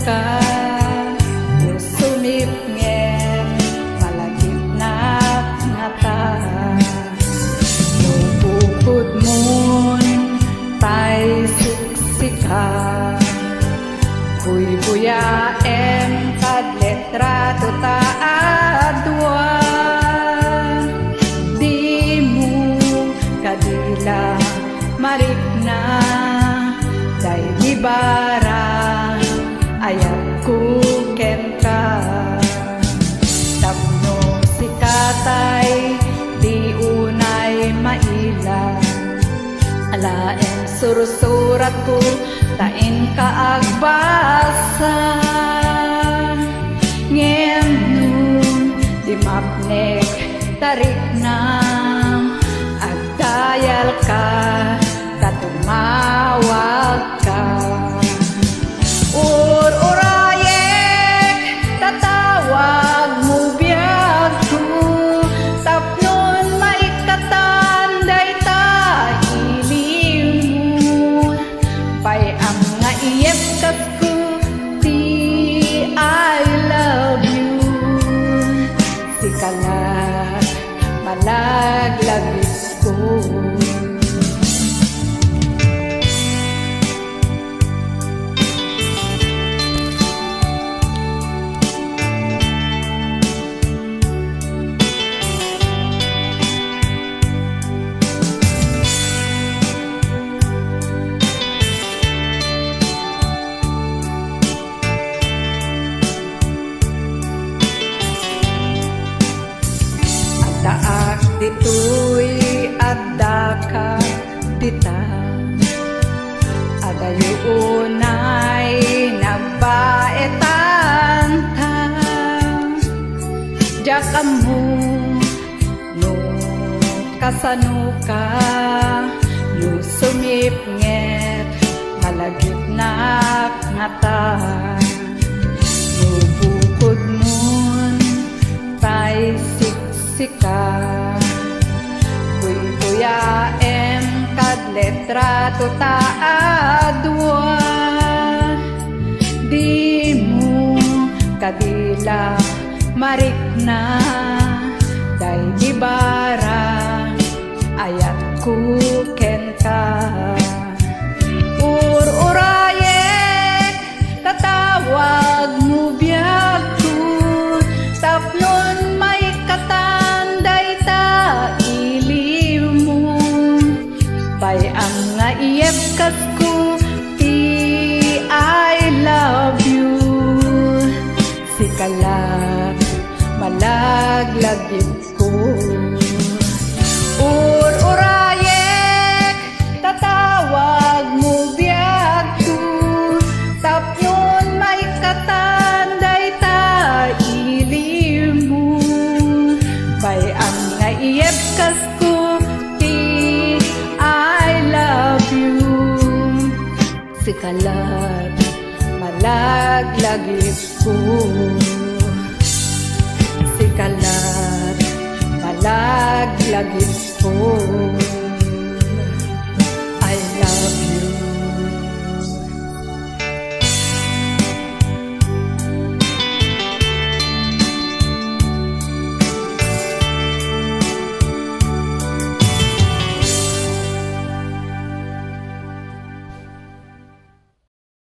ka sumip ngem malagip na ngata bukod mon tay siksika buya em kad letra tuta adwa di mo kadila marikna day libara ayat ku kenta tapno si katay di unay maila alaen surusurat ko tain ka agbasa ngem nun di mapnek tarik na agdayal ka katumawag ka urayek tatawag mo biyag ko tapnon maikatan dayta ilim mo pay ang nga iyep kat ko ti I love you si kalag malaglagis ko taak dito'y adda ka dita adayo unay nagbaetan ta jakam mo no kasano ka no sumip nget malagip na ngata no bukod mon tay sika buya em kad letra tuta adwa di mo kadila marikna day gibara ayat ku kenta urayek tatawag mo biyag ko tapnon may katan dayta ilim mo pay ang nga iyep kat ko ti I love you si kalag malaglagip ko urayek tatawag mo biyag ko tapnon may katan dayta ilim mo pay ang nga iyep kas ko ti I love you si kalag malaglagip ko si kalag malaglagip ko